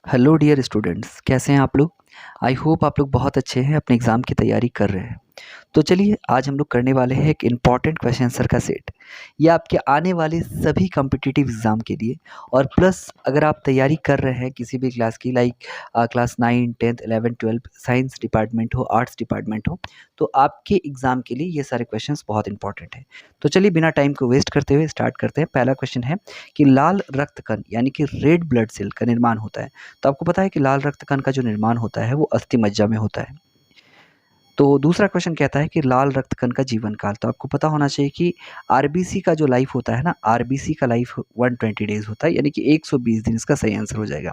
Hello dear students, कैसे हैं आप लोग। आई होप आप लोग बहुत अच्छे हैं, अपने एग्ज़ाम की तैयारी कर रहे हैं। तो चलिए आज हम लोग करने वाले हैं एक इम्पॉर्टेंट क्वेश्चन आंसर का सेट। ये आपके आने वाले सभी कॉम्पिटिटिव एग्ज़ाम के लिए और प्लस अगर आप तैयारी कर रहे हैं किसी भी क्लास की, लाइक क्लास 9, 10, 11, 12, साइंस डिपार्टमेंट हो, आर्ट्स डिपार्टमेंट हो, तो आपके एग्ज़ाम के लिए ये सारे क्वेश्चंस बहुत इंपॉर्टेंट हैं। तो चलिए बिना टाइम को वेस्ट करते हुए स्टार्ट करते हैं। पहला क्वेश्चन है कि लाल रक्त कण यानी कि रेड ब्लड सेल का निर्माण होता है। तो आपको पता है कि लाल रक्त कण का जो निर्माण होता है वो अस्थि मज्जा में होता है। तो दूसरा क्वेश्चन कहता है कि लाल रक्त कण का जीवन काल। तो आपको पता होना चाहिए कि आरबीसी का जो लाइफ होता है ना, आरबीसी का लाइफ 120 डेज होता है, यानी कि 120 दिन। इसका सही आंसर हो जाएगा।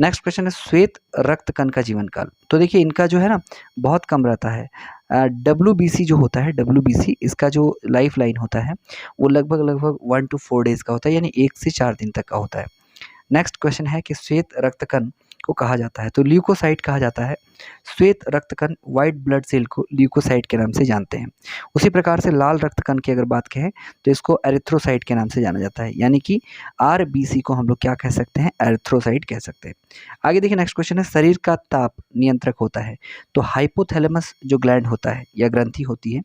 नेक्स्ट क्वेश्चन है श्वेत रक्त कण का जीवन काल। तो देखिए इनका जो है ना बहुत कम रहता है। डब्ल्यू जो होता है, डब्ल्यू इसका जो लाइफ लाइन होता है वो लगभग लगभग 1 to 4 डेज का होता है, यानी 1 से 4 दिन तक का होता है। नेक्स्ट क्वेश्चन है कि श्वेत रक्तकण को कहा जाता है, तो ल्यूकोसाइट कहा जाता है। श्वेत रक्तकण व्हाइट ब्लड सेल को ल्यूकोसाइट के नाम से जानते हैं। उसी प्रकार से लाल रक्तकण की अगर बात कहें तो इसको एरिथ्रोसाइट के नाम से जाना जाता है, यानी कि आरबीसी को हम लोग क्या कह सकते हैं, एरिथ्रोसाइट कह सकते हैं। आगे देखिए नेक्स्ट क्वेश्चन है शरीर का ताप नियंत्रक होता है। तो हाइपोथैलेमस जो ग्लैंड होता है या ग्रंथि होती है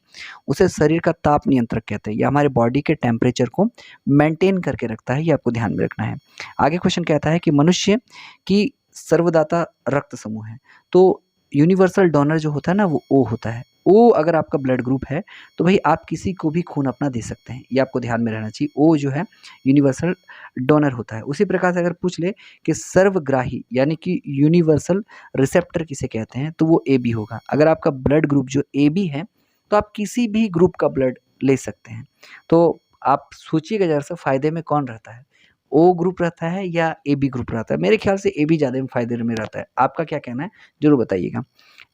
उसे शरीर का ताप नियंत्रक कहते हैं। यह हमारे बॉडी के टेम्परेचर को मेंटेन करके रखता है, ये आपको ध्यान में रखना है। आगे क्वेश्चन कहता है कि मनुष्य की सर्वदाता रक्त समूह है। तो यूनिवर्सल डोनर जो होता है ना वो ओ होता है। ओ अगर आपका ब्लड ग्रुप है तो भाई आप किसी को भी खून अपना दे सकते हैं, ये आपको ध्यान में रहना चाहिए। ओ जो है यूनिवर्सल डोनर होता है। उसी प्रकार से अगर पूछ ले कि सर्वग्राही यानी कि यूनिवर्सल रिसेप्टर किसे कहते हैं, तो वो ए बी होगा। अगर आपका ब्लड ग्रुप जो ए बी है तो आप किसी भी ग्रुप का ब्लड ले सकते हैं। तो आप सोचिएगा जरा सा फ़ायदे में कौन रहता है, ओ ग्रुप रहता है या ए बी ग्रुप रहता है। मेरे ख्याल से ए बी ज़्यादा फ़ायदे में रहता है। आपका क्या कहना है, ज़रूर बताइएगा।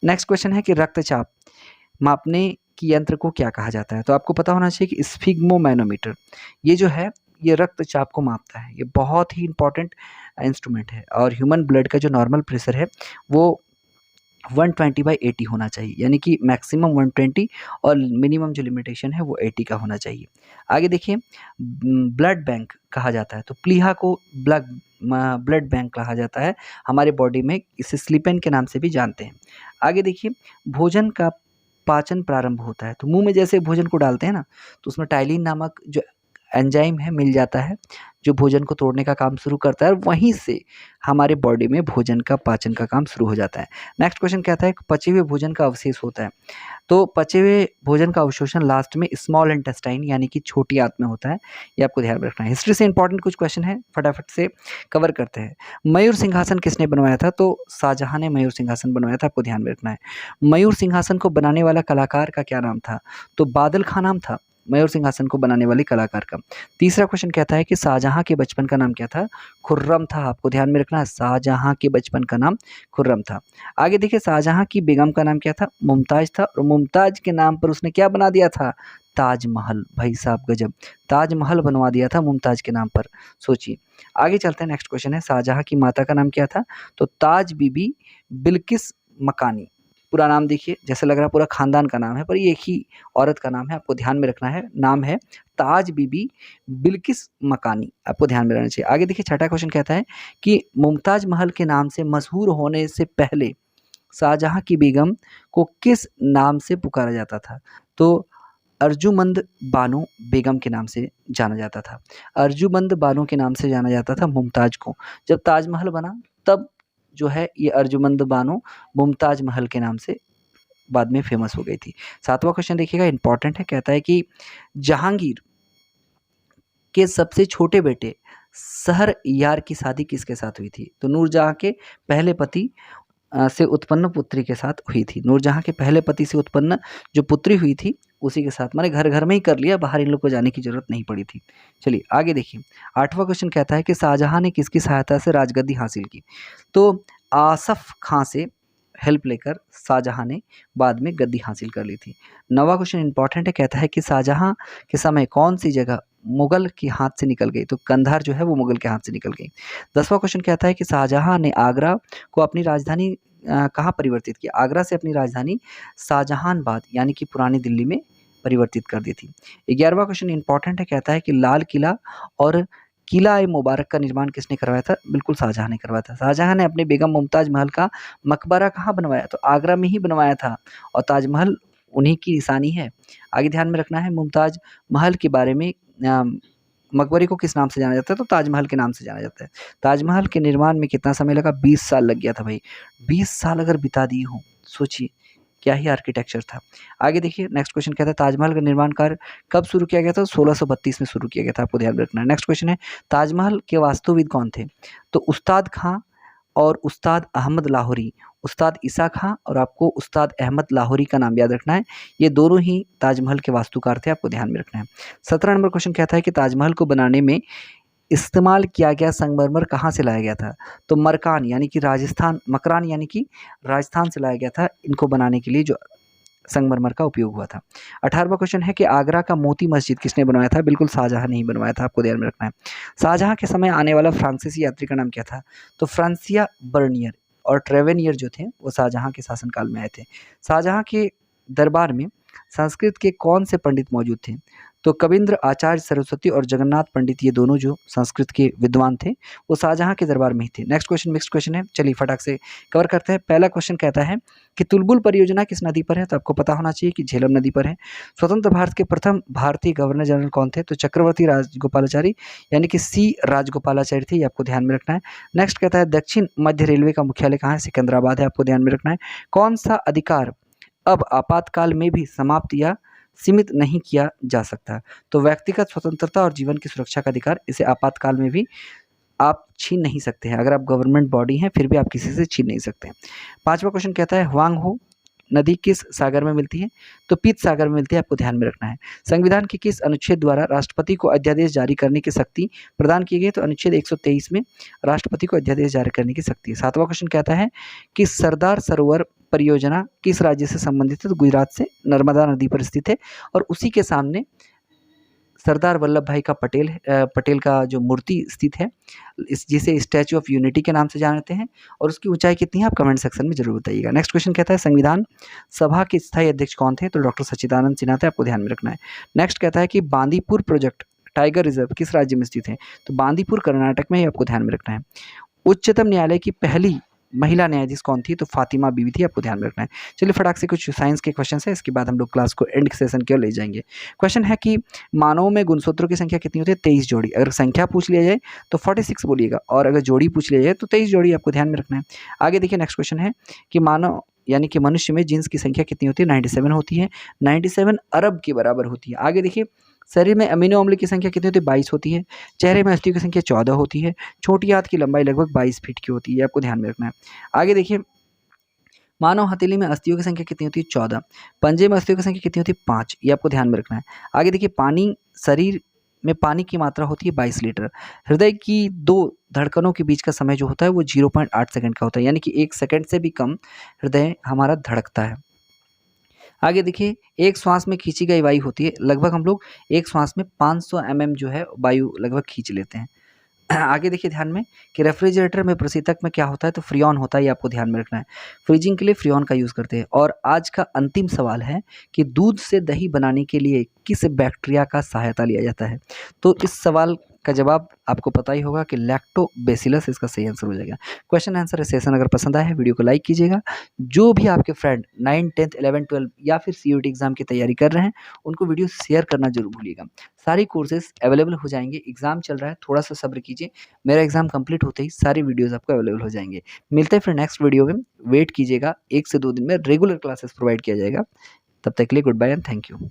नेक्स्ट क्वेश्चन है कि रक्तचाप मापने की यंत्र को क्या कहा जाता है। तो आपको पता होना चाहिए कि स्फिग्मोमैनोमीटर ये जो है ये रक्तचाप को मापता है। ये बहुत ही इंपॉर्टेंट इंस्ट्रूमेंट है। और ह्यूमन ब्लड का जो नॉर्मल प्रेशर है वो 120/80 होना चाहिए, यानी कि मैक्सिमम 120 और मिनिमम जो लिमिटेशन है वो 80 का होना चाहिए। आगे देखिए ब्लड बैंक कहा जाता है। तो प्लीहा को ब्लड बैंक कहा जाता है हमारे बॉडी में, इसे स्लीपेन के नाम से भी जानते हैं। आगे देखिए भोजन का पाचन प्रारंभ होता है। तो मुंह में जैसे भोजन को डालते हैं ना तो उसमें टाइलिन नामक जो एंजाइम है मिल जाता है, जो भोजन को तोड़ने का काम शुरू करता है, और वहीं से हमारे बॉडी में भोजन का पाचन का काम शुरू हो जाता है। नेक्स्ट क्वेश्चन कहता है कि पचे हुए भोजन का अवशेष होता है। तो पचे हुए भोजन का अवशोषण लास्ट में स्मॉल इंटेस्टाइन यानी कि छोटी आंत में होता है, ये आपको ध्यान में रखना है। हिस्ट्री से इंपॉर्टेंट कुछ क्वेश्चन है, फटाफट से कवर करते हैं। मयूर सिंहासन किसने बनवाया था। तो शाहजहां ने मयूर सिंहासन बनवाया था, आपको ध्यान में रखना है। मयूर सिंहासन को बनाने वाला कलाकार का क्या नाम था। तो बादल खां नाम था मयूर सिंहासन को बनाने वाले कलाकार का। तीसरा क्वेश्चन कहता है कि शाहजहां के बचपन का नाम क्या था। खुर्रम था, आपको ध्यान में रखना है। शाहजहां के बचपन का नाम खुर्रम था। आगे देखिए शाहजहां की बेगम का नाम क्या था, मुमताज था, और मुमताज के नाम पर उसने क्या बना दिया था, ताजमहल। भाई साहब गजब, ताजमहल बनवा दिया था मुमताज के नाम पर। सोचिए आगे चलते हैं। नेक्स्ट क्वेश्चन है शाहजहां की माता का नाम क्या था। तो ताज बीबी बिल्किस मकानी। पूरा नाम देखिए, जैसे लग रहा है पूरा खानदान का नाम है, पर ये एक ही औरत का नाम है, आपको ध्यान में रखना है। नाम है ताज बीबी बिल्किस मकानी, आपको ध्यान में रहना चाहिए। आगे देखिए छठा क्वेश्चन कहता है कि मुमताज महल के नाम से मशहूर होने से पहले शाहजहां की बेगम को किस नाम से पुकारा जाता था। तो अर्जुमंद बानो बेगम के नाम से जाना जाता था। अर्जुमंद बानो के नाम से जाना जाता था मुमताज को। जब ताजमहल बना तब जो है ये अर्जुमंद बानो मुमताज महल के नाम से बाद में फेमस हो गई थी। सातवां क्वेश्चन देखिएगा, इंपॉर्टेंट है। कहता है कि जहांगीर के सबसे छोटे बेटे सहर यार की शादी किसके साथ हुई थी। तो नूरजहां के पहले पति से उत्पन्न पुत्री के साथ हुई थी। नूरजहां के पहले पति से उत्पन्न जो पुत्री हुई थी उसी के साथ, माने घर घर में ही कर लिया, बाहर इन लोग को जाने की जरूरत नहीं पड़ी थी। चलिए आगे देखिए आठवां क्वेश्चन कहता है कि शाहजहां ने किसकी सहायता से राजगद्दी हासिल की। तो आसफ खां से हेल्प लेकर शाहजहां ने बाद में गद्दी हासिल कर ली थी। नौवां क्वेश्चन इंपॉर्टेंट है। कहता है कि शाहजहां के समय कौन सी जगह मुगल के हाथ से निकल गई। तो कंधार जो है वो मुगल के हाथ से निकल गई। 10वां क्वेश्चन कहता है कि शाहजहां ने आगरा को अपनी राजधानी कहाँ परिवर्तित किया। आगरा से अपनी राजधानी शाहजहानबाद यानी कि पुरानी दिल्ली में परिवर्तित कर दी थी। 11वां क्वेश्चन इंपॉर्टेंट है। कहता है कि लाल किला और किला ए मुबारक का निर्माण किसने करवाया था? बिल्कुल शाहजहाँ ने करवाया था। शाहजहाँ ने अपनी बेगम मुमताज़ महल का मकबरा कहाँ बनवाया? तो आगरा में ही बनवाया था और ताजमहल उन्हीं की निशानी है। आगे ध्यान में रखना है मुमताज़ महल के बारे में मकबरे को किस नाम से जाना जाता है? तो ताजमहल के नाम से जाना जाता है। ताजमहल के निर्माण में कितना समय लगा? 20 साल लग गया था भाई। 20 साल अगर बिता दिए हों, सोचिए क्या ही आर्किटेक्चर था। आगे देखिए नेक्स्ट क्वेश्चन क्या था? ताजमहल का निर्माण कार्य कब शुरू किया गया था? 1632 में शुरू किया गया था, आपको ध्यान में रखना है। नेक्स्ट क्वेश्चन है ताजमहल के वास्तुविद कौन थे? तो उस्ताद खां और उस्ताद अहमद लाहौरी, उस्ताद ईसा खां और आपको उस्ताद अहमद लाहौरी का नाम याद रखना है। ये दोनों ही ताजमहल के वास्तुकार थे, आपको ध्यान में रखना है। 17 नंबर क्वेश्चन कहता है कि ताजमहल को बनाने में इस्तेमाल किया गया संगमरमर कहाँ से लाया गया था? तो मरकान यानी कि राजस्थान, मकरान यानी कि राजस्थान से लाया गया था इनको बनाने के लिए जो संगमरमर का उपयोग हुआ था। 18वां क्वेश्चन है कि आगरा का मोती मस्जिद किसने बनवाया था? बिल्कुल शाहजहाँ ने ही बनवाया था, आपको ध्यान में रखना है। शाहजहाँ के समय आने वाला फ्रांसीसी यात्री का नाम क्या था? तो फ्रांसिया बर्नियर और ट्रेवेनियर जो थे वो शाहजहाँ के शासनकाल में आए थे। शाहजहाँ के दरबार में संस्कृत के कौन से पंडित मौजूद थे? तो कविंद्र, आचार्य सरस्वती और जगन्नाथ पंडित, ये दोनों जो संस्कृत के विद्वान थे वो शाहजहाँ के दरबार में ही थे। नेक्स्ट क्वेश्चन मिक्स क्वेश्चन है, चलिए फटाक से कवर करते हैं। पहला क्वेश्चन कहता है कि तुलबुल परियोजना किस नदी पर है? तो आपको पता होना चाहिए कि झेलम नदी पर है। स्वतंत्र भारत के प्रथम भारतीय गवर्नर जनरल कौन थे? तो चक्रवर्ती राजगोपालाचारी यानी कि सी राजगोपालाचारी थे, ये आपको ध्यान में रखना है। नेक्स्ट कहता है दक्षिण मध्य रेलवे का मुख्यालय कहाँ है? सिकंदराबाद है, आपको ध्यान में रखना है। कौन सा अधिकार अब आपातकाल में भी समाप्त या सीमित नहीं किया जा सकता? तो व्यक्तिगत स्वतंत्रता और जीवन की सुरक्षा का अधिकार, इसे आपातकाल में भी आप छीन नहीं सकते हैं। अगर आप गवर्नमेंट बॉडी हैं फिर भी आप किसी से छीन नहीं सकते हैं। 5वां क्वेश्चन कहता है हुआंग हो नदी किस सागर में मिलती है? तो पीत सागर में मिलती है, आपको ध्यान में रखना है। संविधान के किस अनुच्छेद द्वारा राष्ट्रपति को अध्यादेश जारी करने की शक्ति प्रदान की गई है? तो अनुच्छेद 123 में राष्ट्रपति को अध्यादेश जारी करने की शक्ति है। 7वां क्वेश्चन कहता है कि सरदार सरोवर परियोजना किस राज्य से संबंधित है? तो गुजरात से, नर्मदा नदी पर स्थित है और उसी के सामने सरदार वल्लभ भाई का पटेल का जो मूर्ति स्थित है, जिसे स्टैचू ऑफ यूनिटी के नाम से जानते हैं, और उसकी ऊंचाई कितनी है आप कमेंट सेक्शन में जरूर बताइएगा। नेक्स्ट क्वेश्चन कहता है संविधान सभा के स्थायी अध्यक्ष कौन थे? तो डॉक्टर सच्चिदानंद सिन्हा थे, आपको ध्यान में रखना है। नेक्स्ट कहता है कि बांदीपुर प्रोजेक्ट टाइगर रिजर्व किस राज्य में स्थित है? तो बांदीपुर कर्नाटक में, आपको ध्यान में रखना है। उच्चतम न्यायालय की पहली महिला न्यायाधीश कौन थी? तो फातिमा बीवी थी, आपको ध्यान में रखना है। चलिए फटाक से कुछ साइंस के क्वेश्चन है, इसके बाद हम लोग क्लास को एंड सेशन की ओर ले जाएंगे। क्वेश्चन है कि मानव में गुणसूत्रों की संख्या कितनी होती है? 23 जोड़ी। अगर संख्या पूछ लिया जाए तो 46 बोलिएगा और अगर जोड़ी पूछ लिया जाए तो 23 जोड़ी, आपको ध्यान में रखना है। आगे देखिए नेक्स्ट क्वेश्चन है कि मानव यानी कि मनुष्य में जीन्स की संख्या कितनी होती है? 97 होती है, 97 अरब के बराबर होती है। आगे देखिए शरीर में अमीनो अम्ल की संख्या कितनी होती है? 22 होती है। चेहरे में अस्थियों की संख्या 14 होती है। छोटी हाथ की लंबाई लगभग 22 फीट की होती है, आपको ध्यान में रखना है। आगे देखिए मानव हथेली में अस्थियों की संख्या कितनी होती है? 14। पंजे में अस्थियों की संख्या कितनी होती है? 5, ये आपको ध्यान में रखना है। आगे देखिए पानी, शरीर में पानी की मात्रा होती है 22 लीटर। हृदय की 2 धड़कनों के बीच का समय जो होता है वो 0.8 सेकंड का होता है, यानी कि 1 सेकंड से भी कम हृदय हमारा धड़कता है। आगे देखिए एक श्वास में खींची गई वायु होती है, लगभग हम लोग एक श्वास में 500 mm जो है वायु लगभग खींच लेते हैं। आगे देखिए ध्यान में कि रेफ्रिजरेटर में प्रशीतक में क्या होता है? तो फ्रियोन होता है, ये आपको ध्यान में रखना है। फ्रीजिंग के लिए फ्रियोन का यूज़ करते हैं। और आज का अंतिम सवाल है कि दूध से दही बनाने के लिए किस बैक्टीरिया का सहायता लिया जाता है? तो इस सवाल का जवाब आपको पता ही होगा कि लैक्टोबैसिलस इसका सही आंसर हो जाएगा। क्वेश्चन आंसर सेशन अगर पसंद आया है वीडियो को लाइक कीजिएगा। जो भी आपके फ्रेंड 9, 10, 11, 12 या फिर सीयूईटी एग्जाम की तैयारी कर रहे हैं उनको वीडियो शेयर करना जरूर भूलिएगा। सारी कोर्सेज अवेलेबल हो जाएंगे, एग्जाम चल रहा है, थोड़ा सा सब्र कीजिए। मेरा एग्जाम कंप्लीट होते ही सारी वीडियोस आपको अवेलेबल हो जाएंगे। मिलते हैं फिर नेक्स्ट वीडियो में, वेट कीजिएगा, 1 से 2 दिन में रेगुलर क्लासेस प्रोवाइड किया जाएगा। तब तक के लिए goodbye and thank you.